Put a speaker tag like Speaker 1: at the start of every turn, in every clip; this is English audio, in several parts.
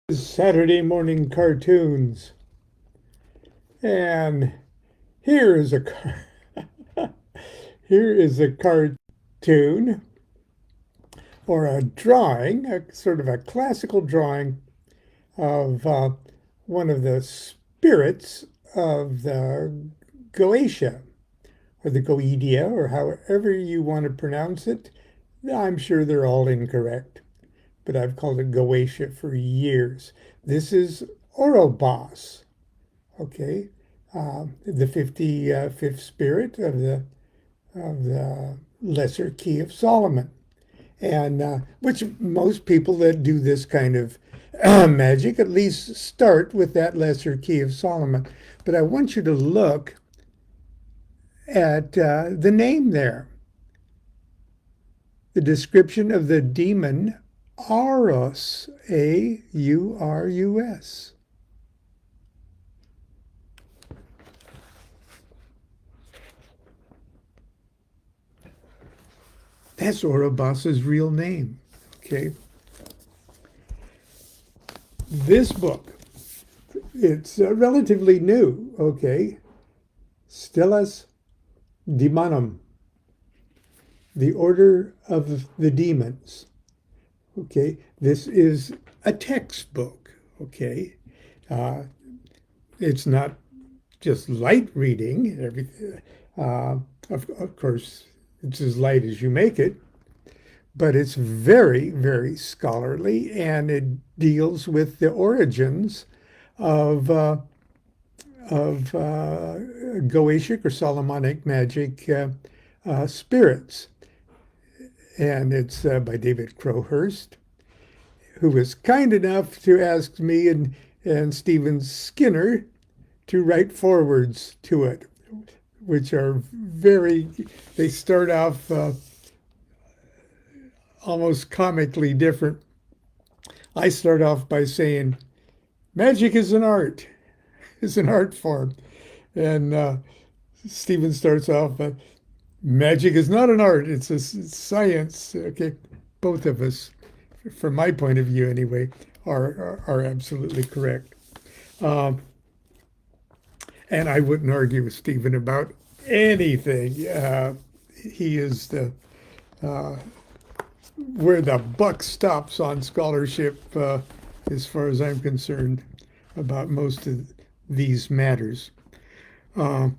Speaker 1: Saturday morning cartoons. And here is a here is a cartoon or a drawing, a sort of a classical drawing of one of the spirits of the Goetia or the Goetia or however you want to pronounce it. I'm sure they're all incorrect, but I've called it Goetia for years. This is Orobas. Okay, the 55th spirit of the Lesser Key of Solomon, and which most people that do this kind of magic at least start with that Lesser Key of Solomon. But I want you to look at the name there, the description of the demon Aurus, Aurus. That's Orobas's real name. Okay. This book, it's relatively new. Okay. Stellas Demonum, the Order of the Demons. Okay. This is a textbook. Okay. Uh, it's not just light reading. Everything. Of course, it's as light as you make it, but it's very, very scholarly, and it deals with the origins of Goetic or Solomonic magic spirits. And it's by David Crowhurst, who was kind enough to ask me and Stephen Skinner to write forewords to it, which are they start off almost comically different. I start off by saying, magic is an art, is an art form. And Stephen starts off, magic is not an art, it's a science. Okay, both of us, from my point of view anyway, are absolutely correct. Um, and I wouldn't argue with Stephen about anything. He is the where the buck stops on scholarship, as far as I'm concerned, about most of these matters. Uh,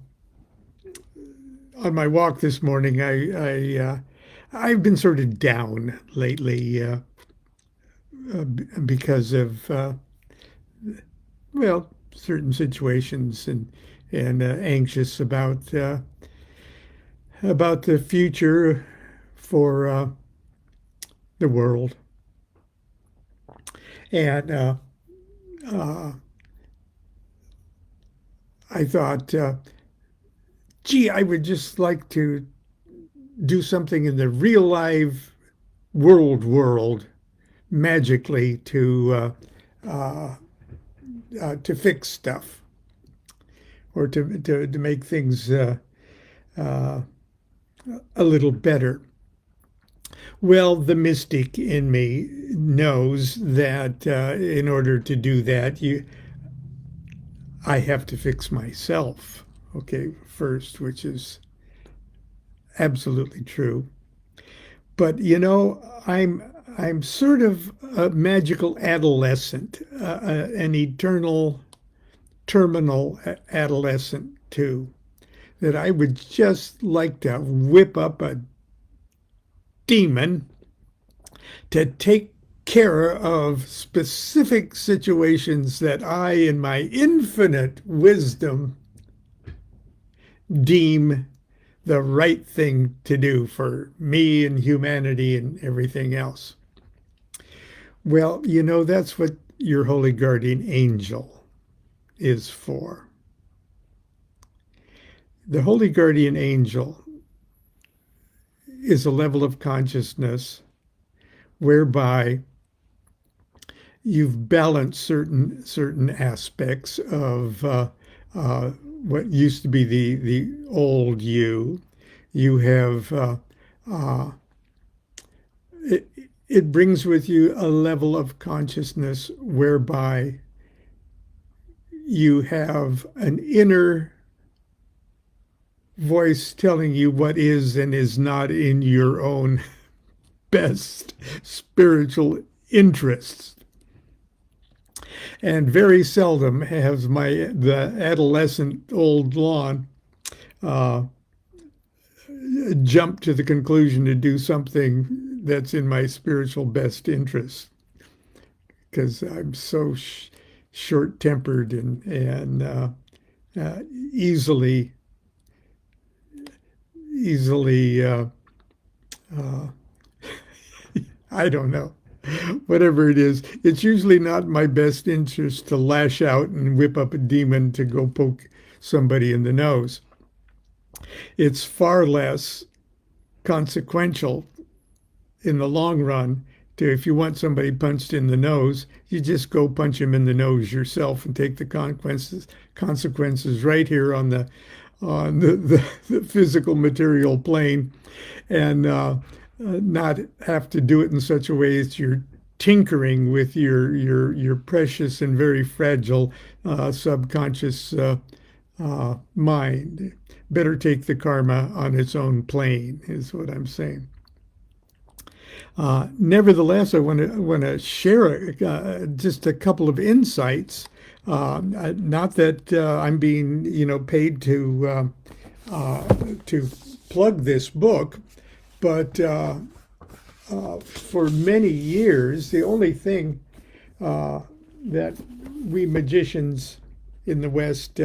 Speaker 1: on my walk this morning, I've been sort of down lately because of certain situations, and anxious about the future for the world. And uh, I thought, gee, I would just like to do something in the real life world magically to fix stuff, or to make things uh, a little better. Well, the mystic in me knows that in order to do that, I have to fix myself, okay, first, which is absolutely true. But I'm sort of a magical adolescent, an eternal terminal adolescent too, that I would just like to whip up a demon to take care of specific situations that I, in my infinite wisdom, deem the right thing to do for me and humanity and everything else. Well, that's what your holy guardian angel is for. The holy guardian angel is a level of consciousness whereby you've balanced certain aspects of what used to be the old you. You have it brings with you a level of consciousness whereby you have an inner voice telling you what is and is not in your own best spiritual interests. And very seldom has the adolescent old Lon uh, jumped to the conclusion to do something that's in my spiritual best interest, because I'm so short-tempered and easily easily uh, I don't know. Whatever it is, it's usually not in my best interest to lash out and whip up a demon to go poke somebody in the nose. It's far less consequential in the long run to, if you want somebody punched in the nose, you just go punch him in the nose yourself and take the consequences right here on the physical material plane, and not have to do it in such a way that you're tinkering with your precious and very fragile subconscious mind. Better take the karma on its own plane, is what I'm saying. Nevertheless, I want to share just a couple of insights. Not that I'm being, paid to plug this book, but for many years, the only thing that we magicians in the West,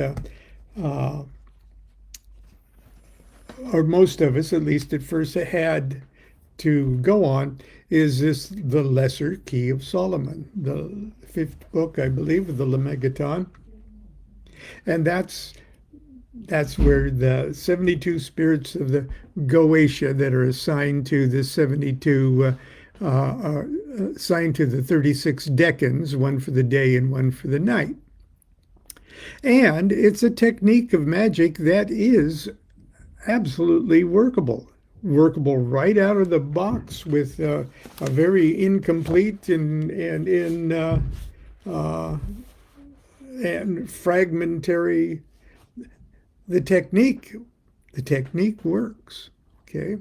Speaker 1: or most of us, at least at first, had to go on, is the Lesser Key of Solomon, the fifth book, I believe, of the Lemegeton. And that's where the 72 spirits of the Goetia that are assigned to the 72, assigned to the 36 decans, one for the day and one for the night. And it's a technique of magic that is absolutely workable right out of the box, with a very incomplete and fragmentary. The technique works. Okay,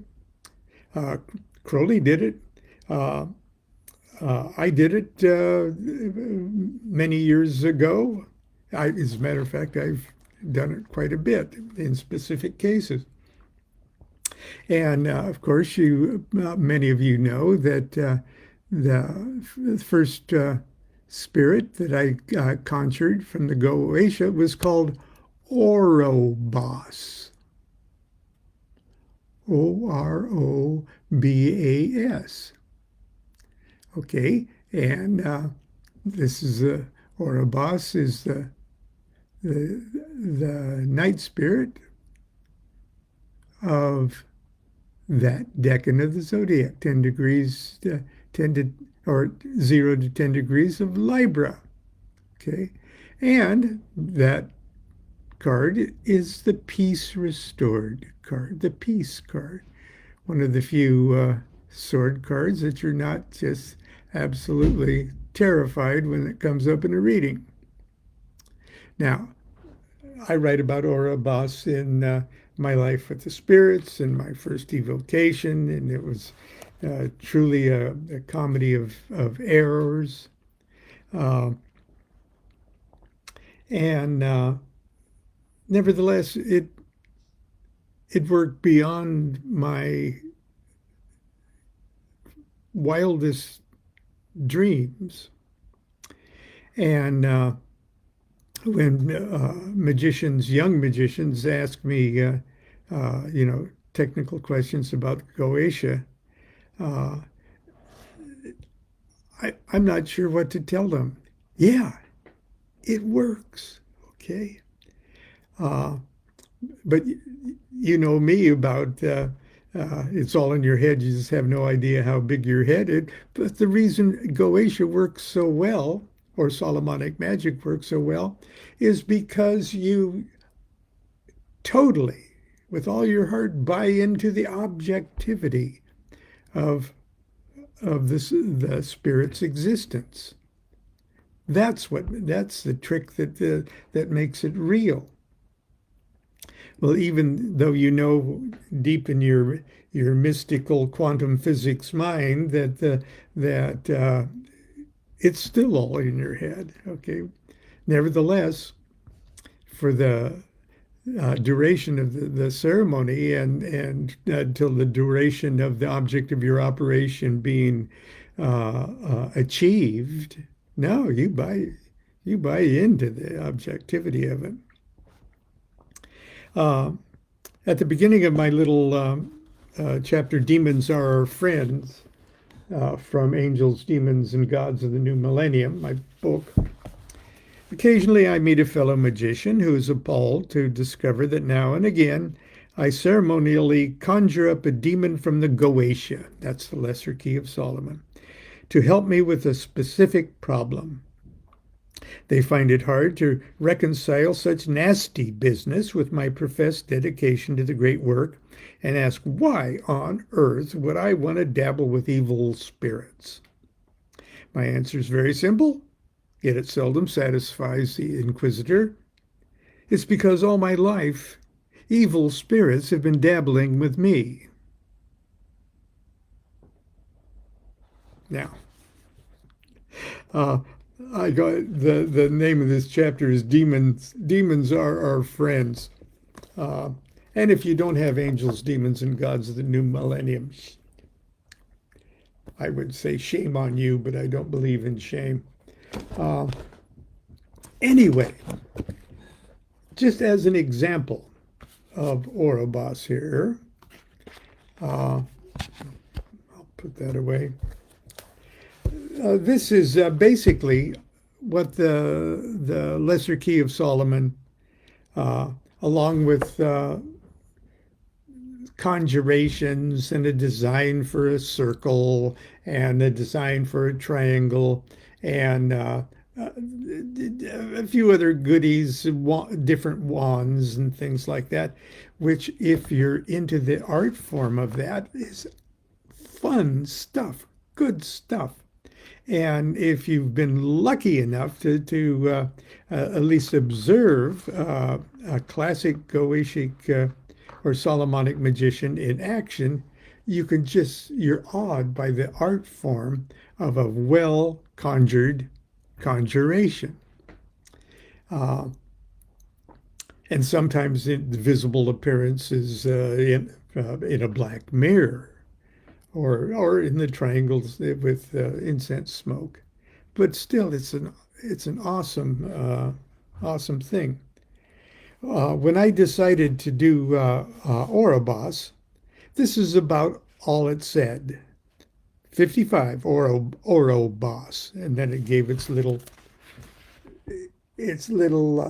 Speaker 1: Crowley did it. I did it many years ago. As a matter of fact, I've done it quite a bit in specific cases. And of course, many of you know that the first spirit that I conjured from the Goetia was called Orobas. Orobas. Okay, and this is Orobas is the night spirit of that decan of the zodiac, 10 degrees, 0 to 10 degrees of Libra. Okay, and that card is the Peace Restored card, the Peace card, one of the few sword cards that you're not just absolutely terrified when it comes up in a reading. Now, I write about Orobas in My Life with the Spirits and my first evocation, and it was truly a comedy of errors. And nevertheless, it worked beyond my wildest dreams. And when young magicians ask me, technical questions about Goetia, I'm not sure what to tell them. Yeah, it works. Okay. But you know me about it's all in your head. You just have no idea how big your head is. But the reason Goetia works so well, or Solomonic magic works so well, is because you totally, with all your heart, buy into the objectivity of of the spirit's existence. That's the trick that makes it real. Well, even though you know deep in your mystical quantum physics mind that it's still all in your head. Okay. Nevertheless, for the duration of the ceremony and until the duration of the object of your operation being achieved, no, you buy into the objectivity of it. Uh, at the beginning of my little chapter, Demons Are Our Friends, from Angels, Demons, and Gods of the New Millennium, my book. Occasionally I meet a fellow magician who is appalled to discover that now and again I ceremonially conjure up a demon from the Goetia, that's the lesser key of Solomon, to help me with a specific problem. They find it hard to reconcile such nasty business with my professed dedication to the great work and ask why on earth would I want to dabble with evil spirits? My answer is very simple, yet it seldom satisfies the inquisitor. It's because all my life, evil spirits have been dabbling with me. Now, uh, I got the name of this chapter is Demons. Demons are our friends. Uh, and if you don't have angels, demons, and gods of the new millennium, I would say shame on you, but I don't believe in shame. Uh, anyway, just as an example of Orobas here, I'll put that away. This is basically what the Lesser Key of Solomon, along with conjurations and a design for a circle and a design for a triangle and a few other goodies, different wands and things like that, which if you're into the art form of that is fun stuff, good stuff. And if you've been lucky enough to at least observe a classic Goetic or Solomonic magician in action, you're awed by the art form of a well conjured conjuration. And sometimes the visible appearance is in a black mirror or in the triangles with incense smoke. But still, it's an awesome thing. When I decided to do Orobas, this is about all it said. 55 Orobas, and then it gave its little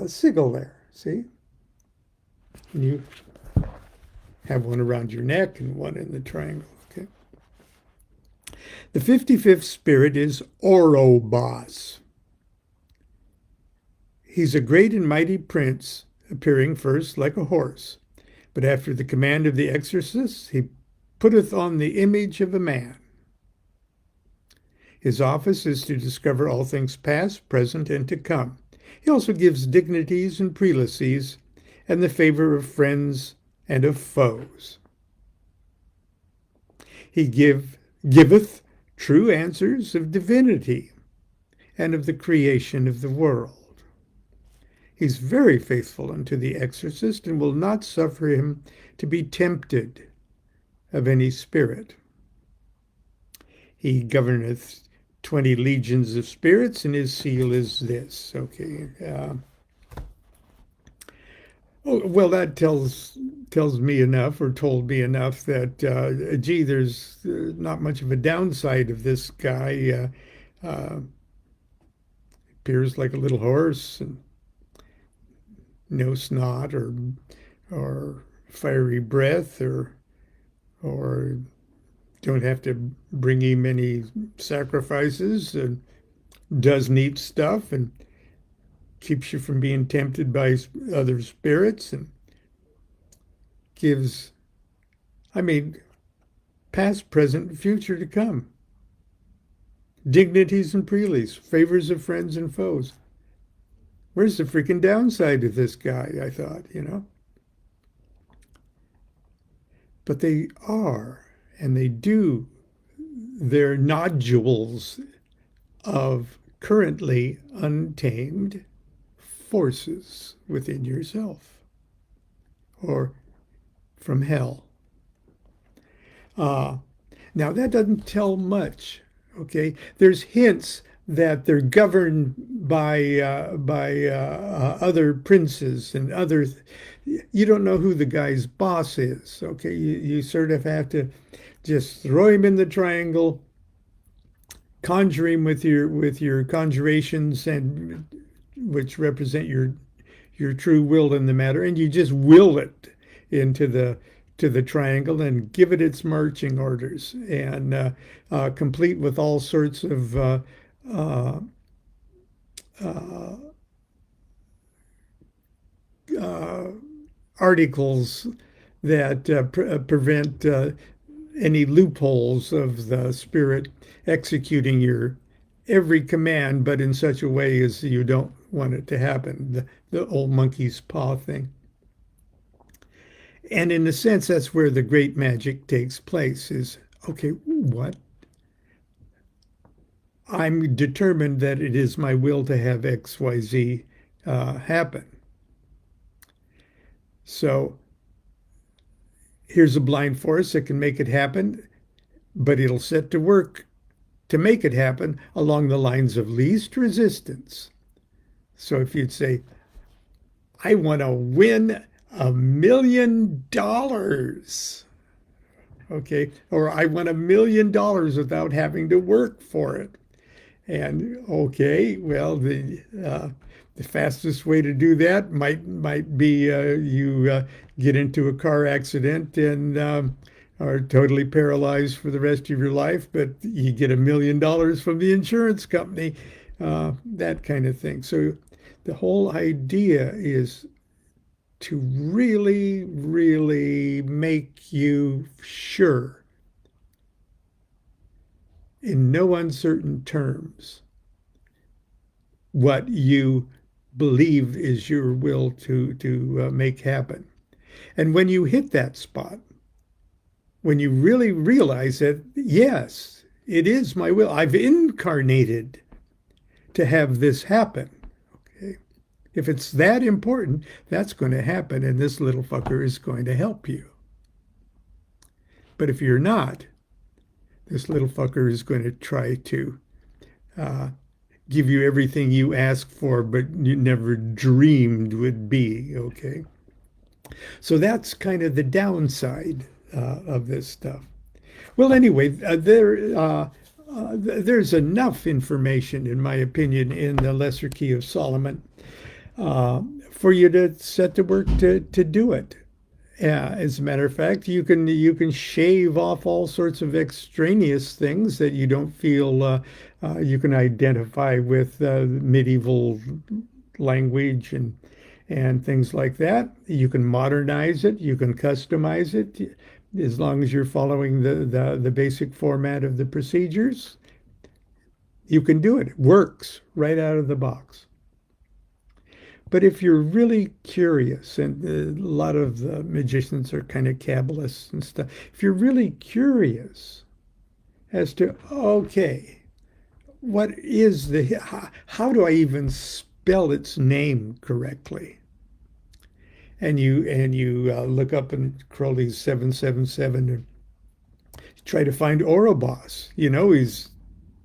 Speaker 1: sigil there. See, and you have one around your neck and one in the triangle. Okay. The 55th spirit is Orobas. He's a great and mighty prince, appearing first like a horse, but after the command of the exorcist, he putteth on the image of a man. His office is to discover all things past, present, and to come. He also gives dignities and prelacies, and the favor of friends and of foes. He giveth true answers of divinity and of the creation of the world. He's very faithful unto the exorcist and will not suffer him to be tempted of any spirit. He governeth 20 legions of spirits, and his seal is this. Okay. Well, that tells me enough, or told me enough that, gee, there's not much of a downside of this guy. Appears like a little horse, and no snot or fiery breath, or don't have to bring him any sacrifices, and does neat stuff and keeps you from being tempted by other spirits, and gives, past, present, future to come. Dignities and preleys, favors of friends and foes. Where's the freaking downside to this guy? I thought, But they are, and they do. They're nodules of currently untamed forces within yourself or from hell. Uh, Now, that doesn't tell much. Okay, there's hints that they're governed by other princes and other. You don't know who the guy's boss is. Okay, you sort of have to just throw him in the triangle, conjure him with your conjurations and which represent your true will in the matter, and you just will it into the triangle and give it its marching orders, and complete with all sorts of uh, uh, uh, articles that prevent any loopholes of the spirit executing your every command, but in such a way as you don't want it to happen. The old monkey's paw thing. And in a sense, that's where the great magic takes place is, okay, what? I'm determined that it is my will to have XYZ happen. So here's a blind force that can make it happen, but it'll set to work to make it happen along the lines of least resistance. So if you'd say, I want to win $1 million, okay, or I want $1 million without having to work for it. And okay, well, the fastest way to do that might be you get into a car accident and are totally paralyzed for the rest of your life, but you get $1 million from the insurance company, that kind of thing. So the whole idea is to really, really make you sure in no uncertain terms what you believe is your will to make happen. And when you hit that spot, when you really realize that, yes, it is my will, I've incarnated to have this happen. Okay. If it's that important, that's going to happen, and this little fucker is going to help you. But if you're not, this little fucker is going to try to uh, give you everything you ask for, but you never dreamed would be, okay? So that's kind of the downside of this stuff. Well, anyway, there's enough information, in my opinion, in the Lesser Key of Solomon uh, for you to set to work to do it. As a matter of fact, you can shave off all sorts of extraneous things that you don't feel you can identify with medieval language and things like that. You can modernize it, you can customize it, as long as you're following the basic format of the procedures. You can do it. It works right out of the box. But if you're really curious, and a lot of the magicians are kind of Kabbalists and stuff, if you're really curious as to, okay, what is how do I even spell its name correctly? And you look up in Crowley's 777 and try to find Orobas. He's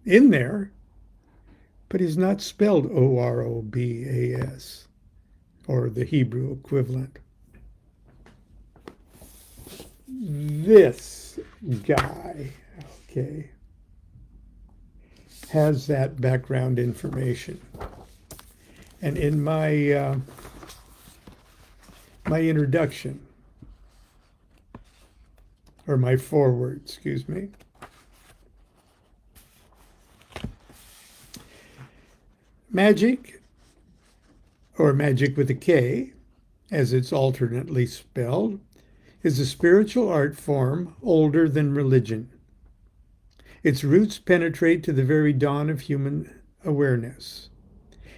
Speaker 1: in there, but he's not spelled Orobas. Or the Hebrew equivalent. This guy, okay, has that background information. And in my introduction, or my foreword, excuse me, magic, or magic with a K, as it's alternately spelled, is a spiritual art form older than religion. Its roots penetrate to the very dawn of human awareness.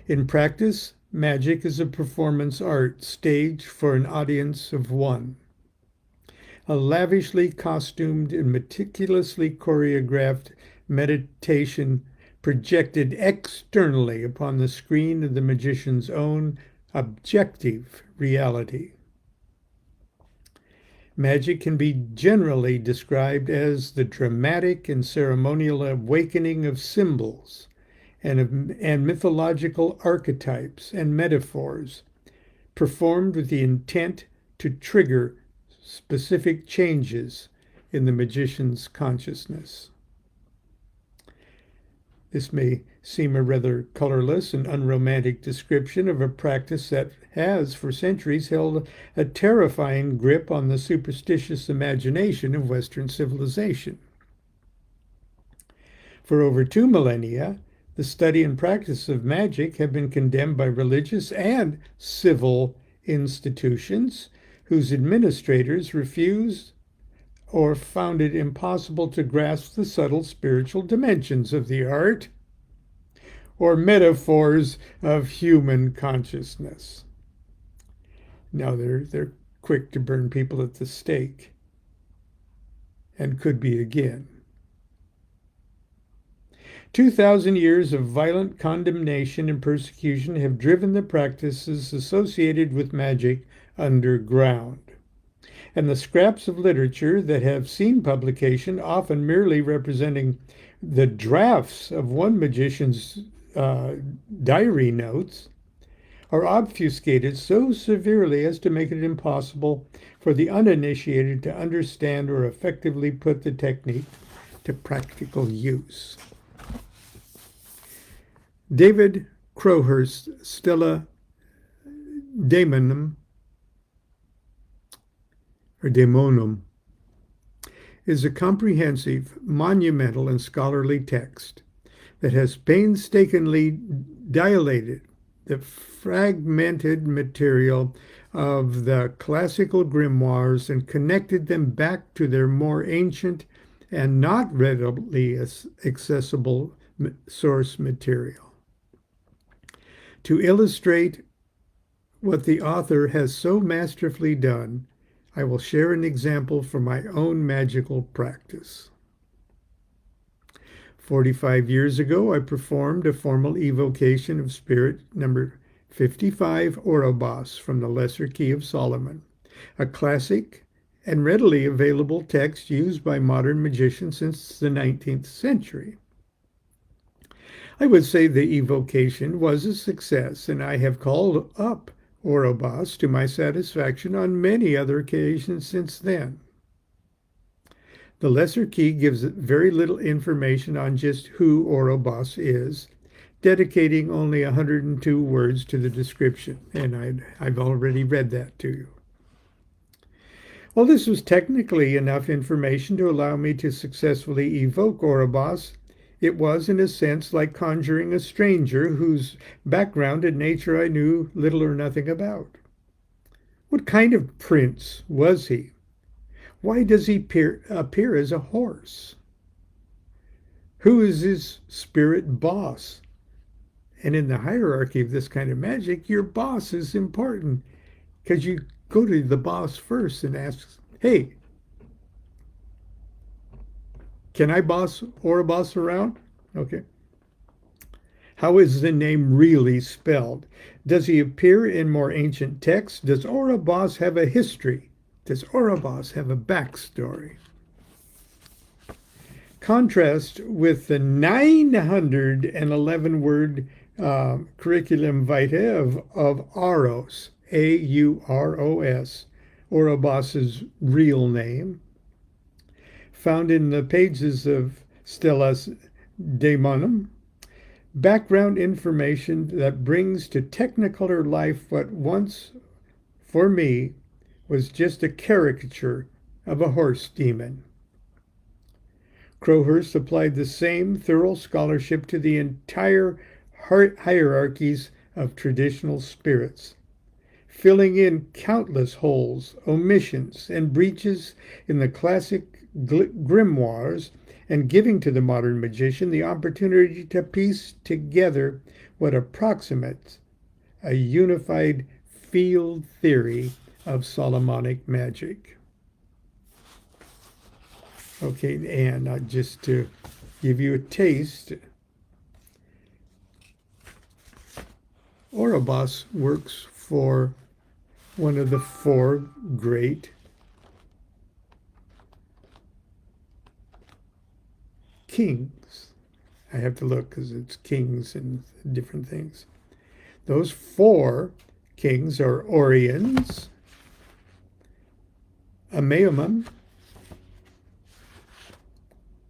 Speaker 1: In practice, magic is a performance art staged for an audience of one. A lavishly costumed and meticulously choreographed meditation projected externally upon the screen of the magician's own objective reality. Magic can be generally described as the dramatic and ceremonial awakening of symbols and mythological archetypes and metaphors, performed with the intent to trigger specific changes in the magician's consciousness. This may seem a rather colorless and unromantic description of a practice that has, for centuries, held a terrifying grip on the superstitious imagination of Western civilization. For over 2 millennia, the study and practice of magic have been condemned by religious and civil institutions whose administrators refused or found it impossible to grasp the subtle spiritual dimensions of the art or metaphors of human consciousness. Now they're quick to burn people at the stake, and could be again. 2,000 years of violent condemnation and persecution have driven the practices associated with magic underground. And the scraps of literature that have seen publication, often merely representing the drafts of one magician's diary notes, are obfuscated so severely as to make it impossible for the uninitiated to understand or effectively put the technique to practical use. David Crowhurst's Stella Daemonum, or Daemonum, is a comprehensive, monumental, and scholarly text that has painstakingly dilated the fragmented material of the classical grimoires and connected them back to their more ancient and not readily accessible source material. To illustrate what the author has so masterfully done, I will share an example from my own magical practice. 45 years ago, I performed a formal evocation of spirit number 55 Orobas from the Lesser Key of Solomon, a classic and readily available text used by modern magicians since the 19th century. I would say the evocation was a success, and I have called up Orobas to my satisfaction on many other occasions since then. The Lesser Key gives very little information on just who Orobas is, dedicating only 102 words to the description, and I've already read that to you. While this was technically enough information to allow me to successfully evoke Orobas, it was, in a sense, like conjuring a stranger whose background and nature I knew little or nothing about. What kind of prince was he? Why does he appear as a horse? Who is his spirit boss? And in the hierarchy of this kind of magic, your boss is important because you go to the boss first and ask, hey, can I boss Orobas around? Okay. How is the name really spelled? Does he appear in more ancient texts? Does Orobas have a history? Does Orobas have a backstory? Contrast with the 911-word curriculum vitae of Aros, A-U-R-O-S, Orobas's real name, found in the pages of Stella's Daemonum, background information that brings to technicolor life what once, for me, was just a caricature of a horse demon. Crowhurst applied the same thorough scholarship to the entire hierarchies of traditional spirits, filling in countless holes, omissions, and breaches in the classic grimoires, and giving to the modern magician the opportunity to piece together what approximates a unified field theory of Solomonic magic. Okay, and just to give you a taste, Orobas works for one of the four great kings. I have to look because it's kings and different things. Those four kings are Orions, Amaeumon,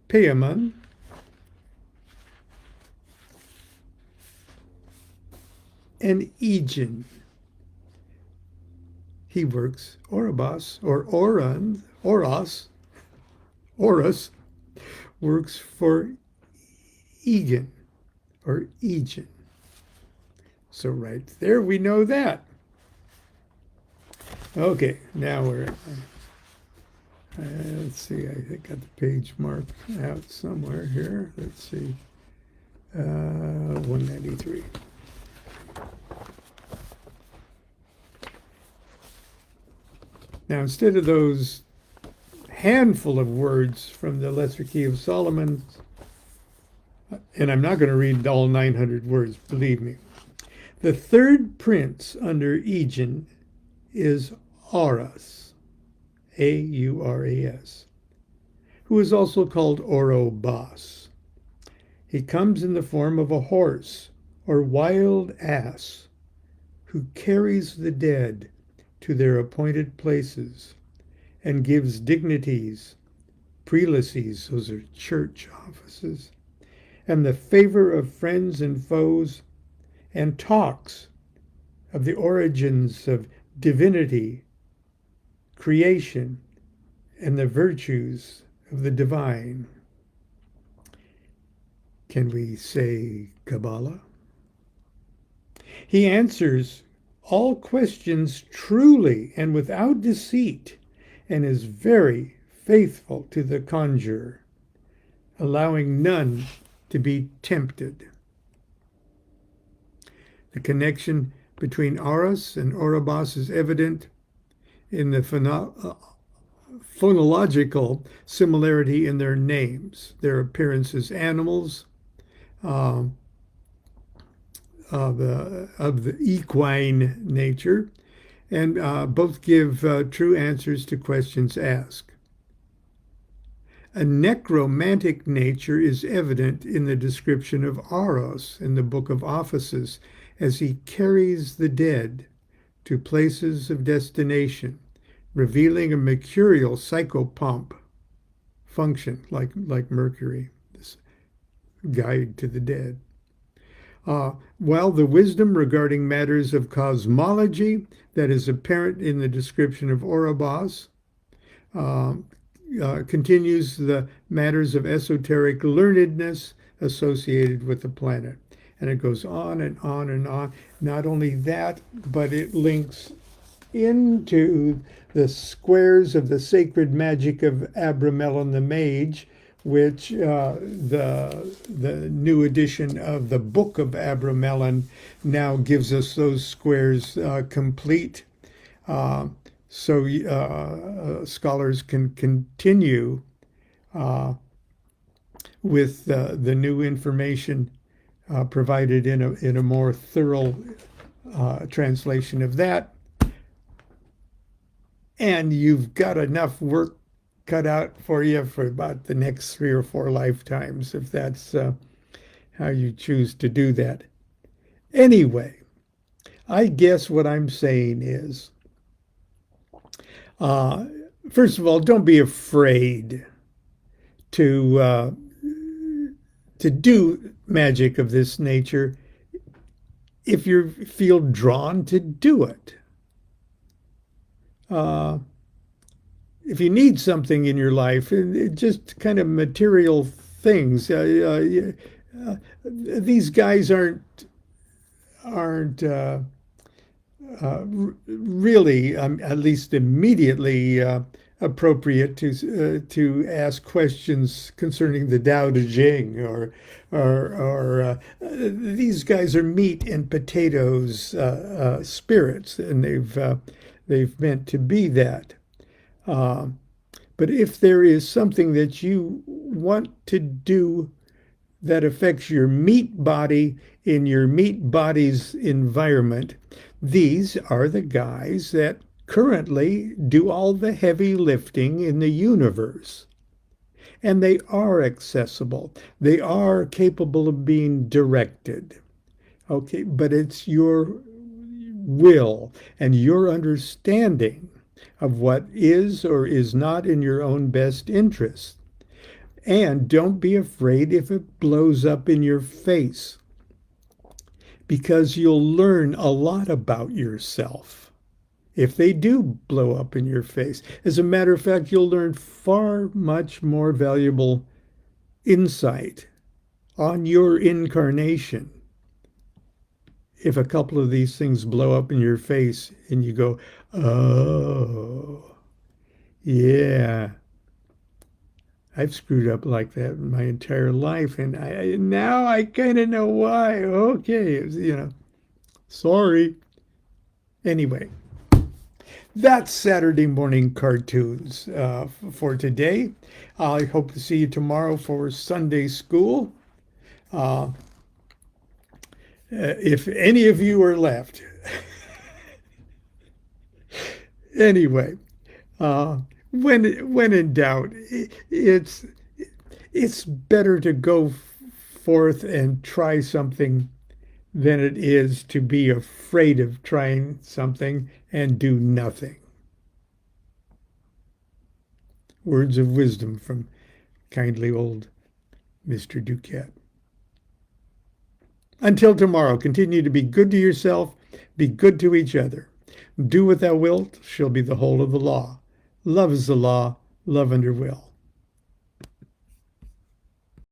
Speaker 1: Paemon, and Aegon. He works, Orobas, or Oros works for Aegon, or Aegon. So right there, we know that. Okay, now we're, let's see, I think I got the page marked out somewhere here. Let's see, 193. Now, instead of those handful of words from the Lesser Key of Solomon, and I'm not going to read all 900 words, believe me. The third prince under Aegon is Auras, Auras, who is also called Orobas. He comes in the form of a horse or wild ass who carries the dead to their appointed places and gives dignities, prelacies, those are church offices, and the favor of friends and foes, and talks of the origins of divinity, creation, and the virtues of the divine. Can we say Kabbalah? He answers all questions truly and without deceit, and is very faithful to the conjurer, allowing none to be tempted. The connection between Auras and Orobas is evident in the phonological similarity in their names, their appearance as animals, of the equine nature, and both give true answers to questions asked. A necromantic nature is evident in the description of Aros in the Book of Offices, as he carries the dead to places of destination, revealing a mercurial psychopomp function, like Mercury, this guide to the dead. While the wisdom regarding matters of cosmology that is apparent in the description of Orobas continues the matters of esoteric learnedness associated with the planet. And it goes on and on and on. Not only that, but it links into the squares of the sacred magic of Abramelin the Mage, which the new edition of the Book of Abramelin now gives us those squares complete, so scholars can continue with the new information provided in a more thorough translation of that. And you've got enough work cut out for you for about the next 3 or 4 lifetimes, if that's how you choose to do that. Anyway, I guess what I'm saying is, first of all, don't be afraid to do magic of this nature if you feel drawn to do it. If you need something in your life, just kind of material things, these guys aren't really, at least immediately, appropriate to ask questions concerning the Tao Te Ching or these guys are meat and potatoes spirits, and they've meant to be that. Uh, but if there is something that you want to do that affects your meat body in your meat body's environment, these are the guys that currently do all the heavy lifting in the universe. And they are accessible. They are capable of being directed. Okay, but it's your will and your understanding of what is or is not in your own best interest. And don't be afraid if it blows up in your face, because you'll learn a lot about yourself if they do blow up in your face. As a matter of fact, you'll learn far much more valuable insight on your incarnation if a couple of these things blow up in your face and you go, oh, yeah, I've screwed up like that my entire life, and now I kind of know why. Okay, sorry. Anyway, that's Saturday morning cartoons for today. I hope to see you tomorrow for Sunday school. If any of you are left. Anyway, when in doubt, it's better to go forth and try something than it is to be afraid of trying something and do nothing. Words of wisdom from kindly old Mr. DuQuette. Until tomorrow, continue to be good to yourself, be good to each other. Do what thou wilt shall be the whole of the law. Love is the law, love under will.